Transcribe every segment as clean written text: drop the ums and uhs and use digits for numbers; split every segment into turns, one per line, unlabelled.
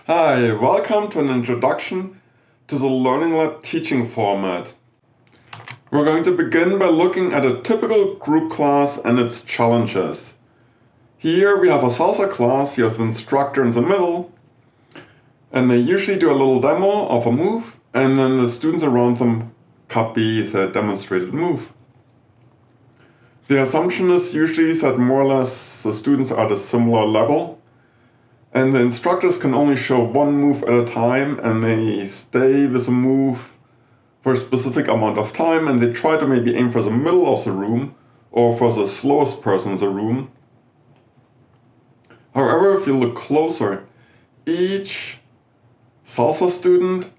Hi, welcome to an introduction to the Learning Lab teaching format. We're going to begin by looking at a typical group class and its challenges. Here we have a salsa class, you have the instructor in the middle, and they usually do a little demo of a move, and then the students around them copy the demonstrated move. The assumption is usually that more or less the students are at a similar level, and the instructors can only show one move at a time, and they stay with a move for a specific amount of time, and they try to maybe aim for the middle of the room or for the slowest person in the room. However, if you look closer, each salsa student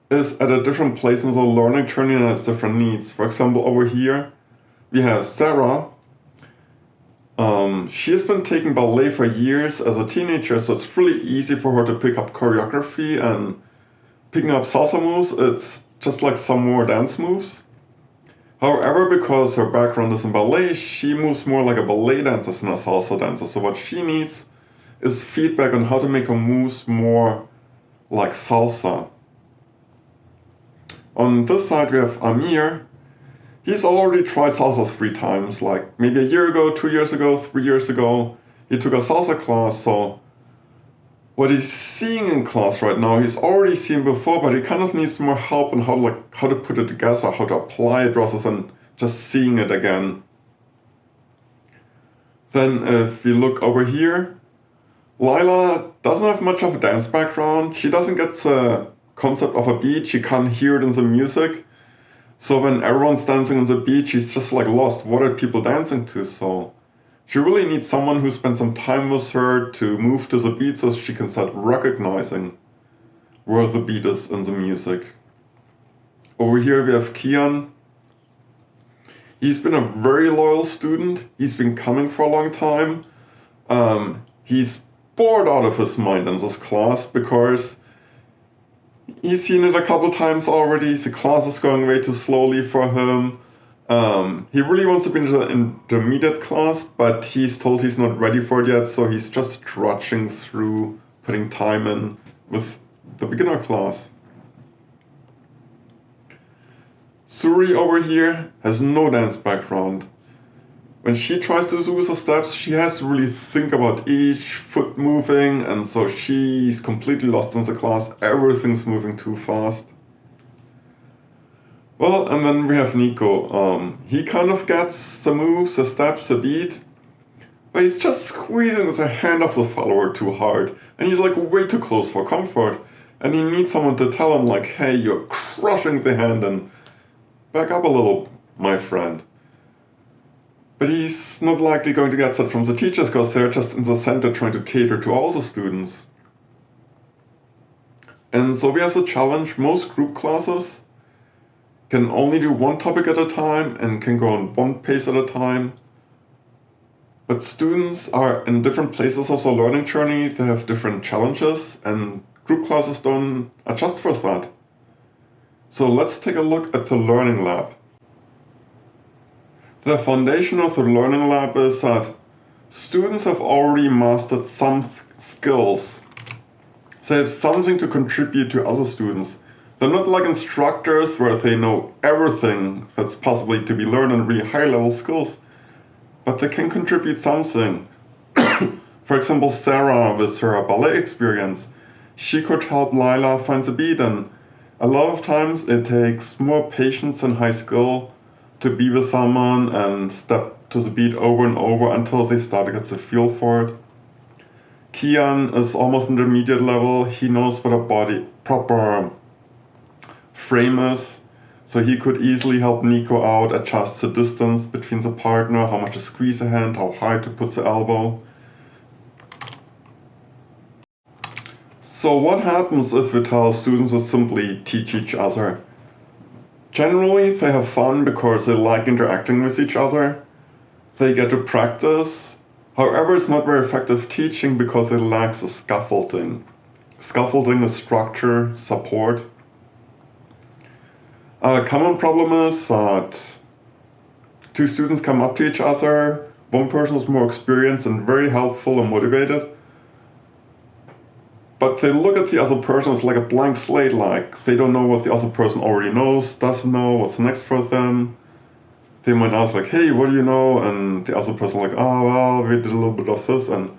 is at a different place in the learning journey and has different needs. For example, over here we have Sarah. She has been taking ballet for years as a teenager, so it's really easy for her to pick up choreography, and picking up salsa moves, it's just like some more dance moves. However, because her background is in ballet, she moves more like a ballet dancer than a salsa dancer. So what she needs is feedback on how to make her moves more like salsa. On this side we have Amir. He's already tried salsa 3 times, like maybe a year ago, 2 years ago, 3 years ago. He took a salsa class, so what he's seeing in class right now, he's already seen before, but he kind of needs more help on how to put it together, how to apply it rather than just seeing it again. Then if we look over here, Lila doesn't have much of a dance background. She doesn't get the concept of a beat, she can't hear it in the music. So when everyone's dancing on the beat, she's just like lost. What are people dancing to? So she really needs someone who spends some time with her to move to the beat so she can start recognizing where the beat is in the music. Over here we have Kian. He's been a very loyal student. He's been coming for a long time. He's bored out of his mind in this class because he's seen it a couple times already. The class is going way too slowly for him. He really wants to be in the intermediate class, but he's told he's not ready for it yet, so he's just trudging through, putting time in with the beginner class. Suri over here has no dance background. When she tries to do the steps, she has to really think about each foot moving, and so she's completely lost in the class. Everything's moving too fast. Well, and then we have Nico. He kind of gets the moves, the steps, the beat, but he's just squeezing the hand of the follower too hard, and he's like way too close for comfort, and he needs someone to tell him like, hey, you're crushing the hand, and back up a little, my friend. But he's not likely going to get that from the teachers because they're just in the center trying to cater to all the students. And so we have the challenge, most group classes can only do one topic at a time and can go on one pace at a time. But students are in different places of the learning journey, they have different challenges, and group classes don't adjust for that. So let's take a look at the Learning Lab. The foundation of the Learning Lab is that students have already mastered some skills. They have something to contribute to other students. They're not like instructors where they know everything that's possibly to be learned in really high-level skills, but they can contribute something. For example, Sarah with her ballet experience, she could help Lila find the beat, and a lot of times it takes more patience and high skill to be with someone and step to the beat over and over until they start to get the feel for it. Kian is almost intermediate level. He knows what a proper frame is, so he could easily help Nico out, adjust the distance between the partner, how much to squeeze the hand, how high to put the elbow. So what happens if we tell students to simply teach each other? Generally, they have fun because they like interacting with each other. They get to practice. However, it's not very effective teaching because it lacks the scaffolding. Scaffolding is structure, support. A common problem is that 2 students come up to each other. One person is more experienced and very helpful and motivated. but they look at the other person as like a blank slate, like they don't know what the other person already knows, doesn't know what's next for them. They might ask like, hey, what do you know? And the other person like, oh, well, we did a little bit of this. And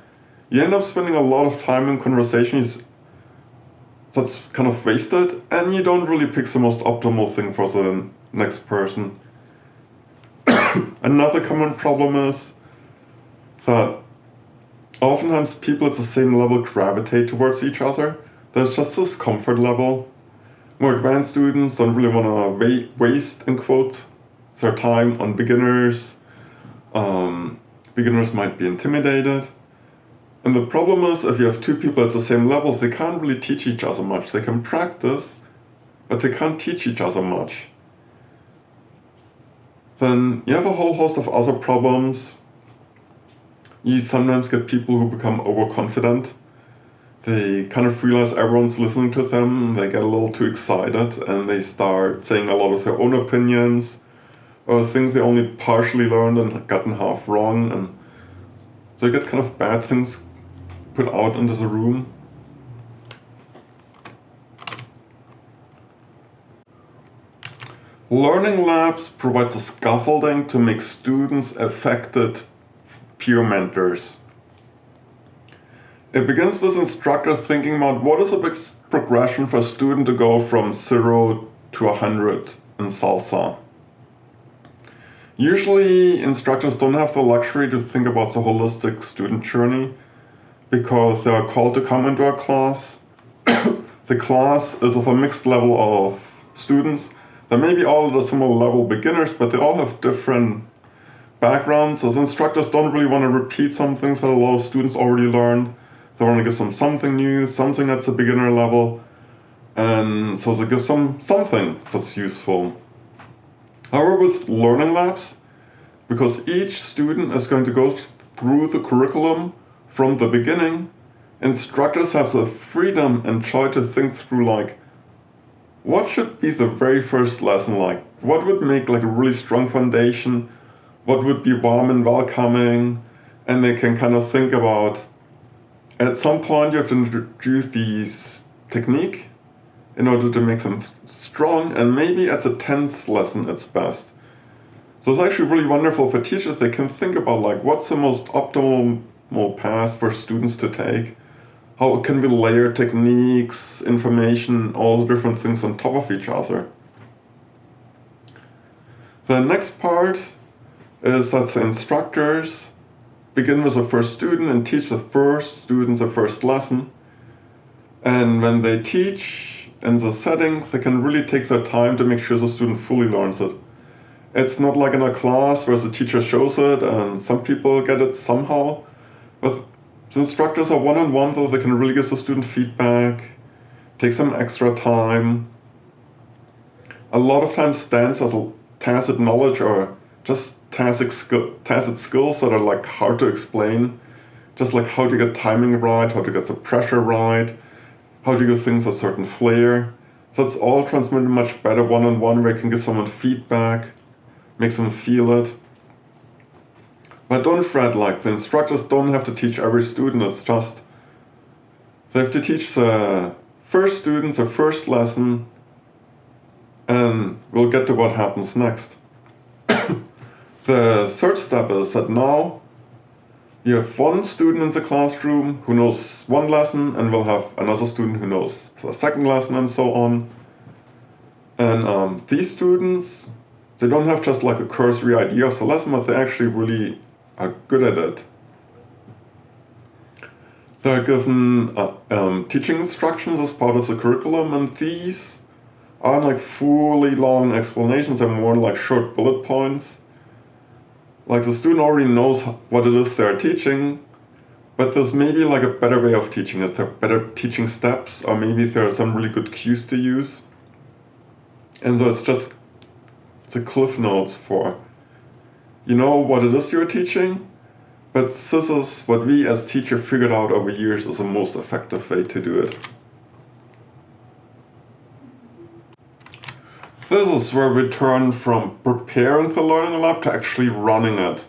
you end up spending a lot of time in conversations that's kind of wasted, and you don't really pick the most optimal thing for the next person. Another common problem is that oftentimes people at the same level gravitate towards each other. There's just this comfort level. More advanced students don't really want to waste, in quotes, their time on beginners. Beginners might be intimidated. And the problem is, if you have two people at the same level, they can't really teach each other much. They can practice, but they can't teach each other much. Then you have a whole host of other problems. You sometimes get people who become overconfident. They kind of realize everyone's listening to them, they get a little too excited, and they start saying a lot of their own opinions, or things they only partially learned and gotten half wrong, and so you get kind of bad things put out into the room. Learning labs provides a scaffolding to make students effective peer mentors. It begins with instructor thinking about what is a big progression for a student to go from 0 to 100 in salsa. Usually instructors don't have the luxury to think about the holistic student journey because they are called to come into a class. The class is of a mixed level of students. They may be all at a similar level beginners, but they all have different backgrounds. As instructors don't really want to repeat some things that a lot of students already learned. They want to give them something new, something that's a beginner level, and so they give them something that's useful. However, with learning labs, because each student is going to go through the curriculum from the beginning, instructors have the freedom and joy to think through like, what should be the very first lesson like? What would make like a really strong foundation? What would be warm and welcoming? And they can kind of think about, at some point you have to introduce these technique in order to make them strong, and maybe at the 10th lesson it's best. So it's actually really wonderful for teachers. They can think about like, what's the most optimal path for students to take? How can we layer techniques, information, all the different things on top of each other? The next part is that the instructors begin with the first student and teach the first student the first lesson. And when they teach in the setting, they can really take their time to make sure the student fully learns it. It's not like in a class where the teacher shows it and some people get it somehow. But the instructors are one-on-one, so they can really give the student feedback, take some extra time. A lot of times stands as a tacit knowledge or just tacit skills that are like hard to explain. Just like how to get timing right, how to get the pressure right, how to give things a certain flair. So it's all transmitted much better one-on-one, where you can give someone feedback, make them feel it. But don't fret, like the instructors don't have to teach every student, it's just they have to teach the first students the first lesson, and we'll get to what happens next. The third step is that now you have one student in the classroom who knows one lesson, and we'll have another student who knows the second lesson, and so on. And these students, they don't have just like a cursory idea of the lesson, but they actually really are good at it. They're given teaching instructions as part of the curriculum, and these aren't like fully long explanations, they're more like short bullet points. Like the student already knows what it is they're teaching, but there's maybe like a better way of teaching it. There are better teaching steps, or maybe there are some really good cues to use. And so it's just the cliff notes for, you know what it is you're teaching, but this is what we as teachers figured out over years is the most effective way to do it. This is where we turn from preparing the learning lab to actually running it.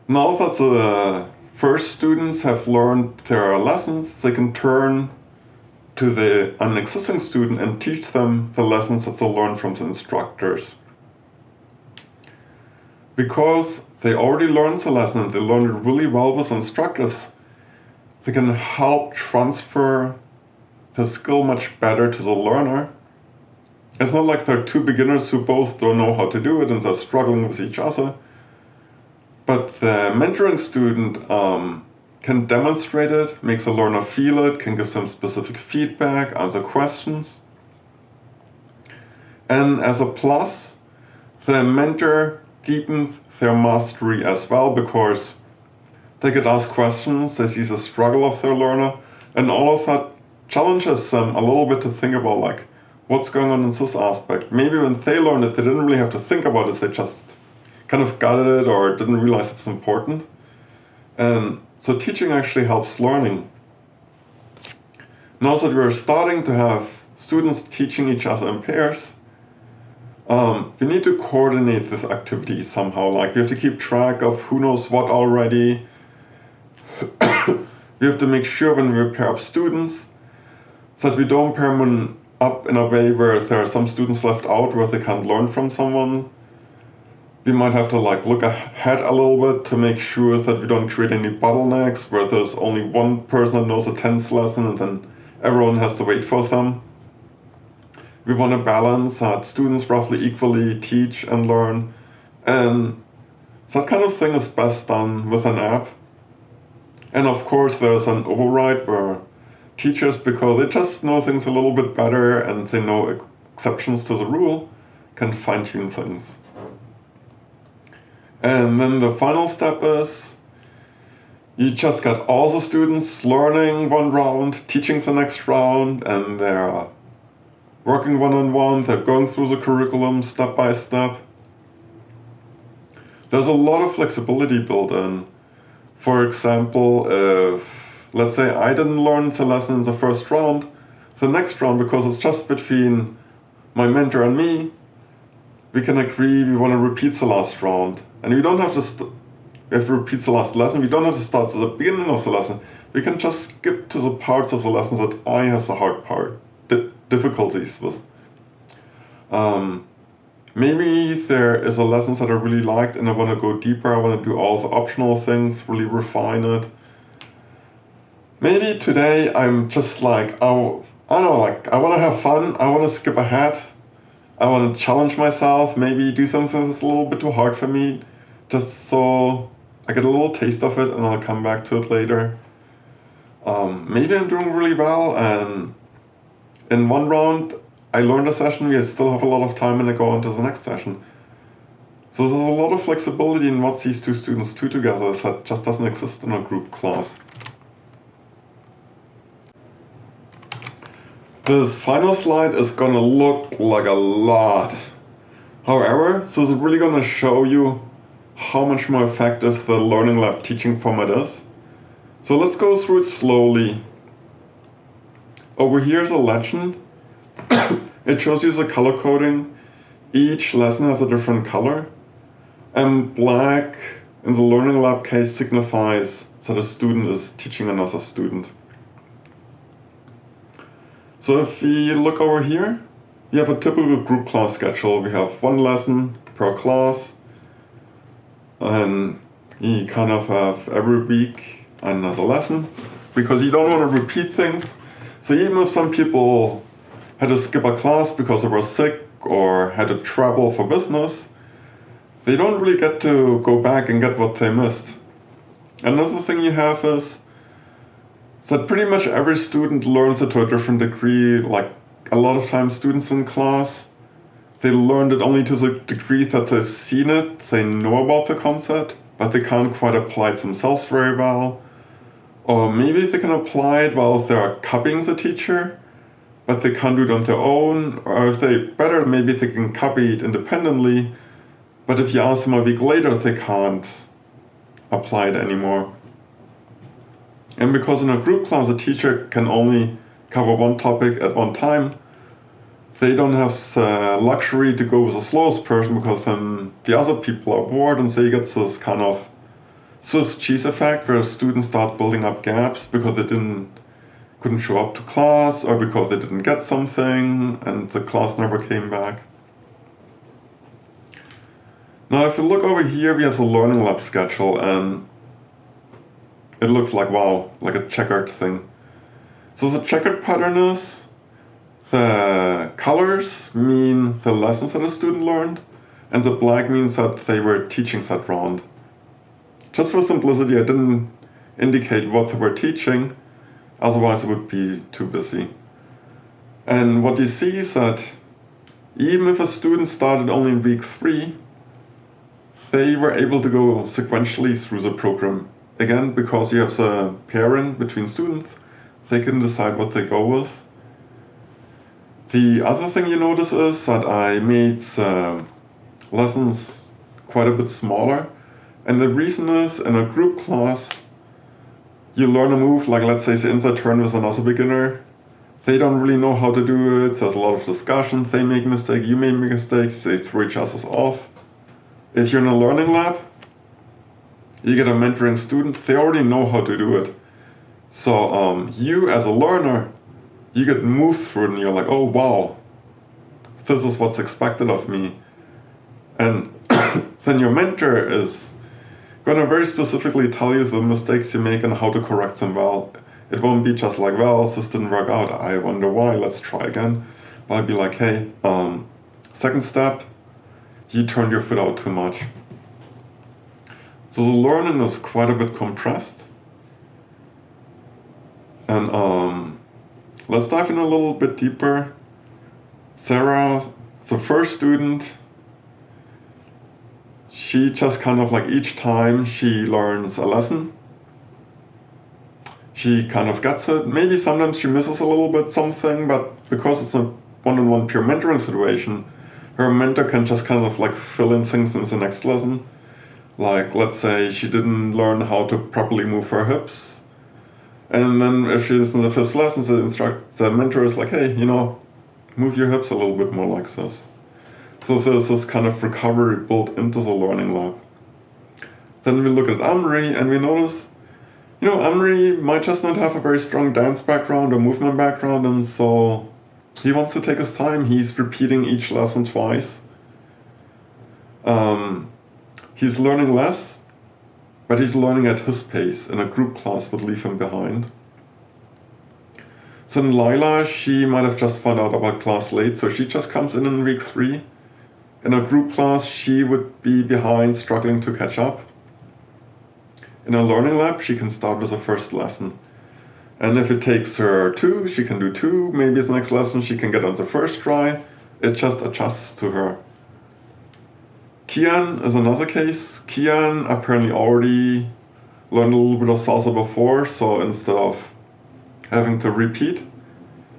Now that the first students have learned their lessons, they can turn to an existing student and teach them the lessons that they learned from the instructors. Because they already learned the lesson and they learned it really well with instructors, they can help transfer the skill much better to the learner. It's not like they're two beginners who both don't know how to do it and they're struggling with each other. But the mentoring student can demonstrate it, makes the learner feel it, can give some specific feedback, answer questions. And as a plus, the mentor deepens their mastery as well, because they get asked questions, they see the struggle of their learner, and all of that challenges them a little bit to think about, like, what's going on in this aspect. Maybe when they learned it, they didn't really have to think about it, they just kind of got it or didn't realize it's important. And so teaching actually helps learning. Now that we're starting to have students teaching each other in pairs, we need to coordinate this activity somehow. Like, we have to keep track of who knows what already. We have to make sure when we pair up students that we don't pair them up in a way where there are some students left out where they can't learn from someone. We might have to look ahead a little bit to make sure that we don't create any bottlenecks where there's only one person that knows a tense lesson and then everyone has to wait for them. We want to balance that students roughly equally teach and learn, and that kind of thing is best done with an app. And of course there's an override where teachers, because they just know things a little bit better and they know exceptions to the rule, can fine-tune things. And then the final step is, you just got all the students learning one round, teaching the next round, and they're working one-on-one, they're going through the curriculum step by step. There's a lot of flexibility built in. For example, if, let's say, I didn't learn the lesson in the first round, the next round, because it's just between my mentor and me, we can agree we want to repeat the last round. And we don't have to we have to repeat the last lesson. We don't have to start at the beginning of the lesson. We can just skip to the parts of the lessons that I have the hard part, difficulties with. Maybe there is a lesson that I really liked and I want to go deeper. I want to do all the optional things, really refine it. Maybe today I'm just like, I don't know, I want to have fun. I want to skip ahead. I want to challenge myself, maybe do something that's a little bit too hard for me, just so I get a little taste of it and I'll come back to it later. Maybe I'm doing really well, and in one round I learned a session, we still have a lot of time and I go on to the next session. So there's a lot of flexibility in what these two students do together that just doesn't exist in a group class. This final slide is gonna look like a lot. However, this is really gonna show you how much more effective the Learning Lab teaching format is. So let's go through it slowly. Over here is a legend. It shows you the color coding. Each lesson has a different color. And black, in the Learning Lab case, signifies that a student is teaching another student. So if we look over here, we have a typical group class schedule. We have one lesson per class, and you kind of have every week another lesson, because you don't want to repeat things. So even if some people had to skip a class because they were sick or had to travel for business, they don't really get to go back and get what they missed. Another thing you have is that pretty much every student learns it to a different degree. Like, a lot of times students in class, they learned it only to the degree that they've seen it, they know about the concept, but they can't quite apply it themselves very well. Or maybe they can apply it while they're copying the teacher, but they can't do it on their own. Or if they better, maybe they can copy it independently, but if you ask them a week later, they can't apply it anymore. And because in a group class, a teacher can only cover one topic at one time, they don't have the luxury to go with the slowest person, because then the other people are bored, and so you get this kind of Swiss cheese effect, where students start building up gaps because they couldn't show up to class or because they didn't get something and the class never came back. Now if you look over here, we have the learning lab schedule, and it looks like, wow, like a checkered thing. So the checkered pattern is the colors mean the lessons that a student learned, and the black means that they were teaching that round. Just for simplicity, I didn't indicate what they were teaching, otherwise it would be too busy. And what you see is that even if a student started only in week 3, they were able to go sequentially through the program. Again, because you have the pairing between students, they can decide what they go with. The other thing you notice is that I made lessons quite a bit smaller. And the reason is, in a group class, you learn a move, like let's say the inside turn with another beginner. They don't really know how to do it, there's a lot of discussion, they make mistakes, you make mistakes, they throw each other off. If you're in a learning lab, you get a mentoring student, they already know how to do it. So you as a learner, you get moved through it and you're like, oh wow, this is what's expected of me. And then your mentor is gonna very specifically tell you the mistakes you make and how to correct them well. It won't be just like, well, this didn't work out, I wonder why, let's try again. But I'd be like, hey, second step, you turned your foot out too much. So the learning is quite a bit compressed. And let's dive in a little bit deeper. Sarah, the first student, she just kind of like each time she learns a lesson, she kind of gets it. Maybe sometimes she misses a little bit something, but because it's a one-on-one peer mentoring situation, her mentor can just kind of like fill in things in the next lesson. Like, let's say she didn't learn how to properly move her hips. And then if she's in the first lesson, the mentor is like, hey, move your hips a little bit more like this. So there's this kind of recovery built into the learning lab. Then we look at Amri and we notice, Amri might just not have a very strong dance background or movement background, and so he wants to take his time. He's repeating each lesson twice. He's learning less, but he's learning at his pace, and a group class would leave him behind. Then Lila, she might have just found out about class late, so she just comes in week 3. In a group class, she would be behind, struggling to catch up. In a learning lab, she can start with the first lesson. And if it takes her 2, she can do 2. Maybe the next lesson she can get on the first try. It just adjusts to her. Kian is another case. Kian apparently already learned a little bit of salsa before, so instead of having to repeat,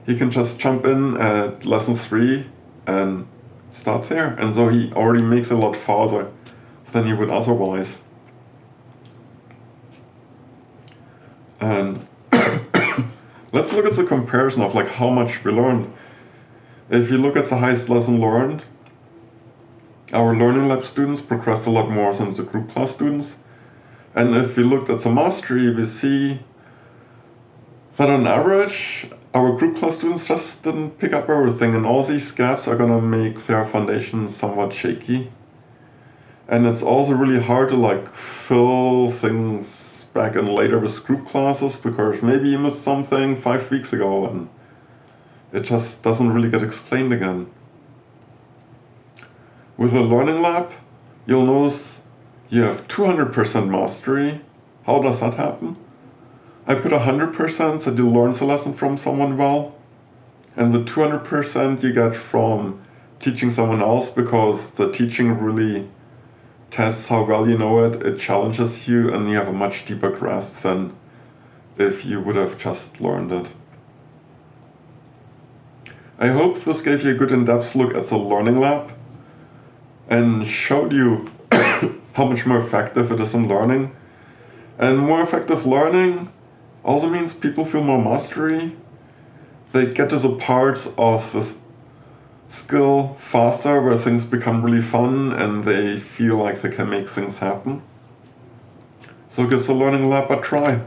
he can just jump in at lesson 3 and start there. And so he already makes it a lot farther than he would otherwise. And let's look at the comparison of like how much we learned. If you look at the highest lesson learned, our learning lab students progressed a lot more than the group class students. And if we looked at the mastery, we see that on average, our group class students just didn't pick up everything, and all these gaps are gonna make their foundation somewhat shaky. And it's also really hard to like fill things back in later with group classes, because maybe you missed something 5 weeks ago and it just doesn't really get explained again. With a learning lab, you'll notice you have 200% mastery. How does that happen? I put 100% that you learn the lesson from someone well, and the 200% you get from teaching someone else, because the teaching really tests how well you know it, it challenges you, and you have a much deeper grasp than if you would have just learned it. I hope this gave you a good in-depth look at the learning lab and showed you how much more effective it is in learning. And more effective learning also means people feel more mastery. They get to the parts of this skill faster where things become really fun and they feel like they can make things happen. So give the Learning Lab a try.